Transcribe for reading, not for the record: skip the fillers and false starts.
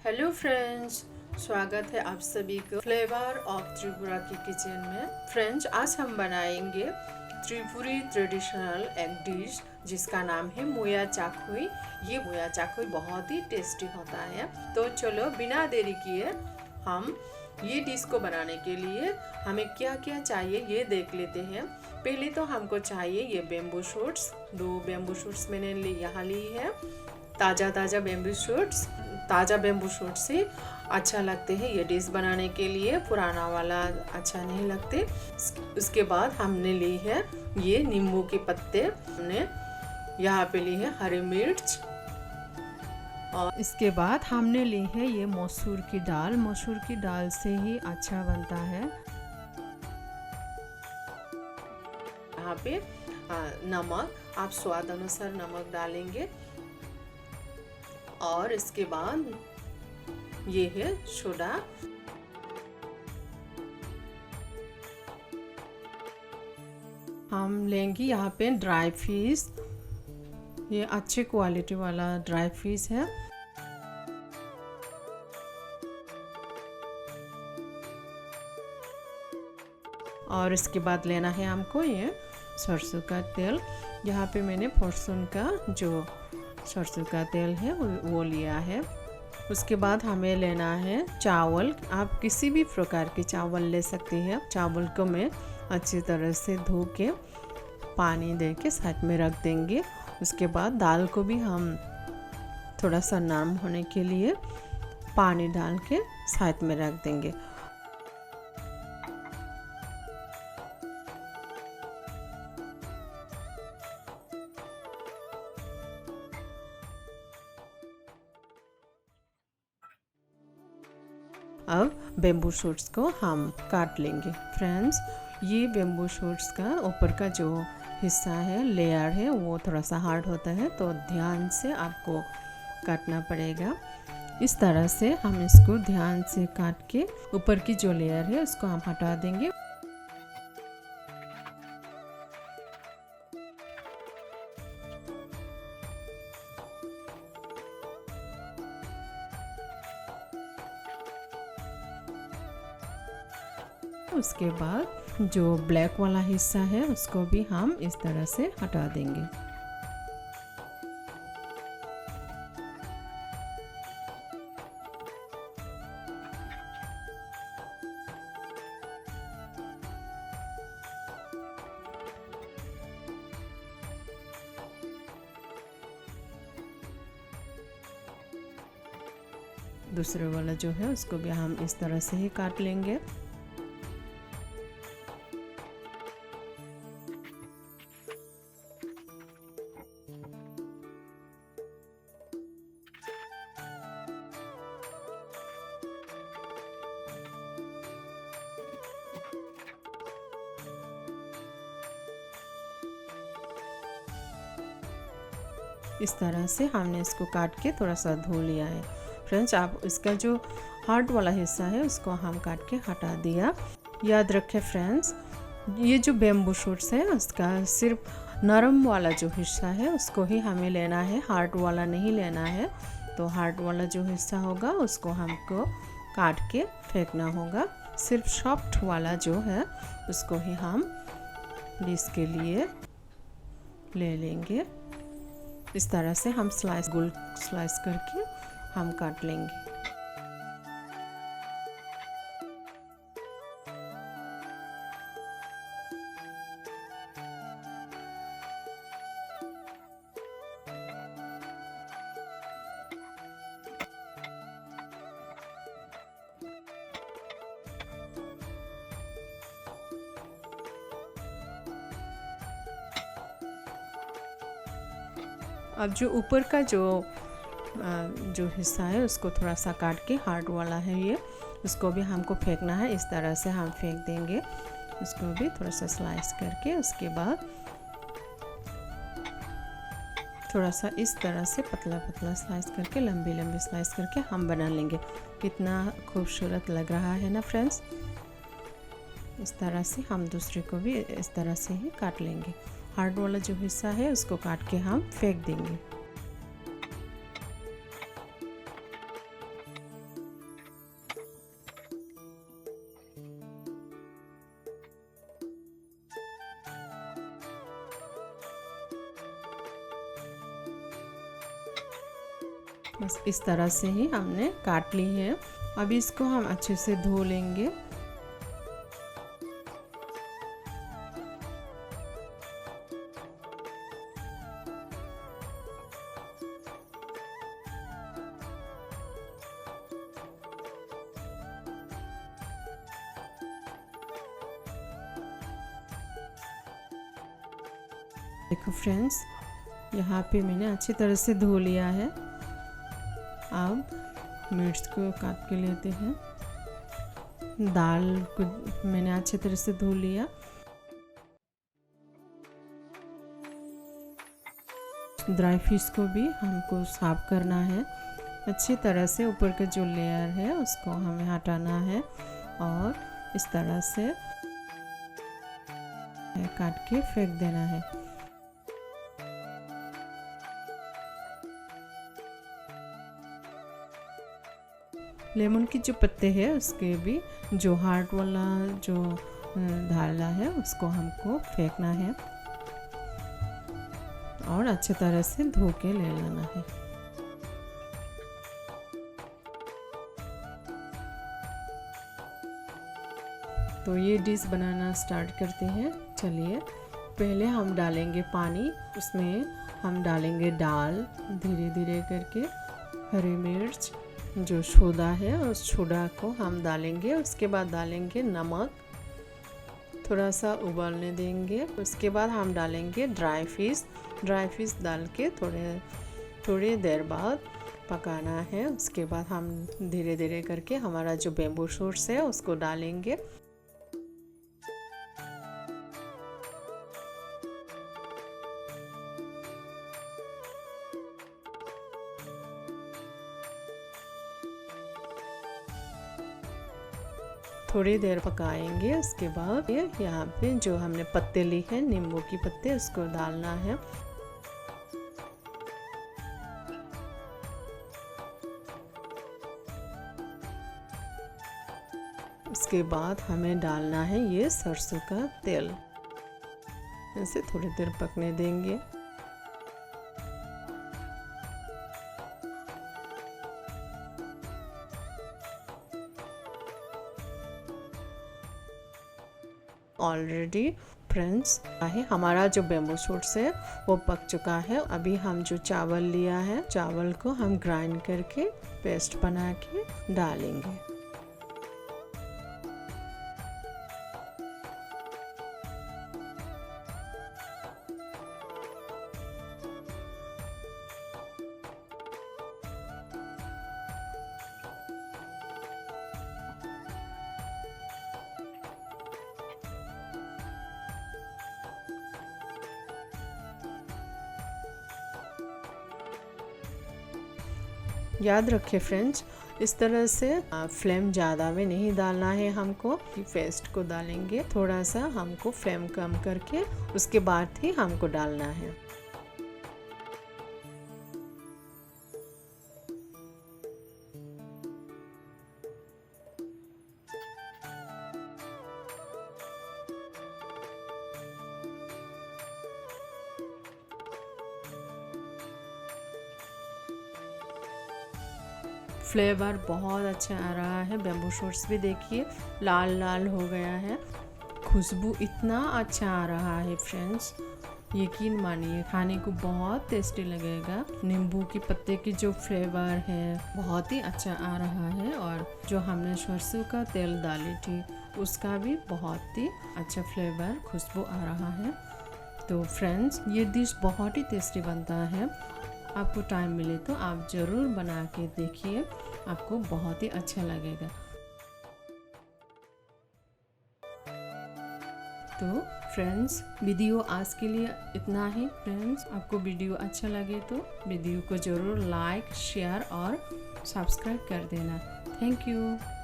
Hello friends, स्वागत है आप सभी को फ्लेवर ऑफ त्रिपुरा की किचन में। फ्रेंड्स, आज हम बनाएंगे त्रिपुरी ट्रेडिशनल एक डिश जिसका नाम है मोया चाकुई। ये मोया चाकुई बहुत ही टेस्टी होता है। तो चलो बिना देरी किए हम ये डिश को बनाने के लिए हमें क्या क्या चाहिए ये देख लेते हैं। पहले तो हमको चाहिए ये बेम्बू शूट्स। 2 बेम्बू शूट्स मैंने यहाँ ली है। ताज़ा बेम्बू शूट से अच्छा लगते हैं ये डिश बनाने के लिए, पुराना वाला अच्छा नहीं लगते। उसके बाद हमने ली है ये नींबू के पत्ते, हमने यहाँ पे ली है हरी मिर्च, और इसके बाद हमने ली है ये मसूर की दाल। मसूर की दाल से ही अच्छा बनता है। यहाँ पे नमक, आप स्वाद अनुसार नमक डालेंगे। और इसके बाद ये है सोडा। हम लेंगे यहाँ पे ड्राई फिश, ये अच्छे क्वालिटी वाला ड्राई फिश है। और इसके बाद लेना है हमको ये सरसों का तेल। यहाँ पे मैंने फॉर्चून का जो सरसों का तेल है वो लिया है। उसके बाद हमें लेना है चावल। आप किसी भी प्रकार के चावल ले सकते हैं। चावल को मैं अच्छी तरह से धो के पानी दे के साइड में रख देंगे। उसके बाद दाल को भी हम थोड़ा सा नरम होने के लिए पानी डाल के साइड में रख देंगे। अब बेम्बू शूट्स को हम काट लेंगे। फ्रेंड्स, ये बेम्बू शूट्स का ऊपर का जो हिस्सा है, लेयर है, वो थोड़ा सा हार्ड होता है, तो ध्यान से आपको काटना पड़ेगा। इस तरह से हम इसको ध्यान से काट के ऊपर की जो लेयर है उसको हम हटा देंगे। उसके बाद जो ब्लैक वाला हिस्सा है उसको भी हम इस तरह से हटा देंगे। दूसरे वाला जो है उसको भी हम इस तरह से ही काट लेंगे। इस तरह से हमने इसको काट के थोड़ा सा धो लिया है। फ्रेंड्स, आप इसका जो हार्ड वाला हिस्सा है उसको हम काट के हटा दिया। याद रखें फ्रेंड्स, ये जो बेम्बू शूट्स है उसका सिर्फ नरम वाला जो हिस्सा है उसको ही हमें लेना है, हार्ड वाला नहीं लेना है। तो हार्ड वाला जो हिस्सा होगा उसको हमको काट के फेंकना होगा। सिर्फ सॉफ्ट वाला जो है उसको ही हम डिश के लिए ले लेंगे। इस तरह से हम गोल स्लाइस करके हम काट लेंगे। अब जो ऊपर का जो हिस्सा है उसको थोड़ा सा काट के, हार्ड वाला है ये, उसको भी हमको फेंकना है। इस तरह से हम फेंक देंगे उसको भी थोड़ा सा स्लाइस करके। उसके बाद थोड़ा सा इस तरह से पतला पतला स्लाइस करके, लंबी लंबी स्लाइस करके हम बना लेंगे। कितना खूबसूरत लग रहा है ना फ्रेंड्स। इस तरह से हम दूसरे को भी इस तरह से ही काट लेंगे। हार्ड वाला जो हिस्सा है उसको काट के हम फेंक देंगे। बस इस तरह से ही हमने काट ली है। अब इसको हम अच्छे से धो लेंगे। देखो फ्रेंड्स, यहाँ पे मैंने अच्छी तरह से धो लिया है। अब मिर्च को काट के लेते हैं। दाल को मैंने अच्छी तरह से धो लिया। ड्राई फिश को भी हमको साफ करना है अच्छी तरह से। ऊपर का जो लेयर है उसको हमें हटाना है और इस तरह से काट के फेंक देना है। लेमन की जो पत्ते हैं उसके भी जो हार्ट वाला जो धाला है उसको हमको फेंकना है और अच्छे तरह से धो के ले लेना है। तो ये डिश बनाना स्टार्ट करते हैं। चलिए, पहले हम डालेंगे पानी, उसमें हम डालेंगे दाल धीरे धीरे करके। हरी मिर्च जो छोदा है उस छोदा को हम डालेंगे। उसके बाद डालेंगे नमक, थोड़ा सा उबालने देंगे। उसके बाद हम डालेंगे ड्राई फिश डाल के थोड़ी देर बाद पकाना है। उसके बाद हम धीरे धीरे करके हमारा जो बेम्बू शूट्स है उसको डालेंगे। थोड़ी देर पकाएंगे। उसके बाद यहाँ पे जो हमने पत्ते ली है नींबू की पत्ते उसको डालना है। उसके बाद हमें डालना है ये सरसों का तेल। इसे थोड़ी देर पकने देंगे। ऑलरेडी फ्रेंड्स हमारा जो बेम्बू शूट्स है वो पक चुका है। अभी हम जो चावल लिया है चावल को हम ग्राइंड करके पेस्ट बना के डालेंगे। याद रखें फ्रेंड्स, इस तरह से फ्लेम ज़्यादा में नहीं डालना है हमको। पेस्ट को डालेंगे थोड़ा सा हमको फ्लेम कम करके उसके बाद ही हमको डालना है। फ्लेवर बहुत अच्छा आ रहा है। बेम्बू शूट्स भी देखिए लाल लाल हो गया है। खुशबू इतना अच्छा आ रहा है फ्रेंड्स, यकीन मानिए खाने को बहुत टेस्टी लगेगा। नींबू की पत्ते की जो फ्लेवर है बहुत ही अच्छा आ रहा है और जो हमने सरसों का तेल डाली थी उसका भी बहुत ही अच्छा फ्लेवर खुशबू आ रहा है। तो फ्रेंड्स, ये डिश बहुत ही टेस्टी बनता है। आपको टाइम मिले तो आप ज़रूर बना के देखिए, आपको बहुत ही अच्छा लगेगा। तो फ्रेंड्स, वीडियो आज के लिए इतना ही। फ्रेंड्स, आपको वीडियो अच्छा लगे तो वीडियो को ज़रूर लाइक, शेयर और सब्सक्राइब कर देना। Thank you.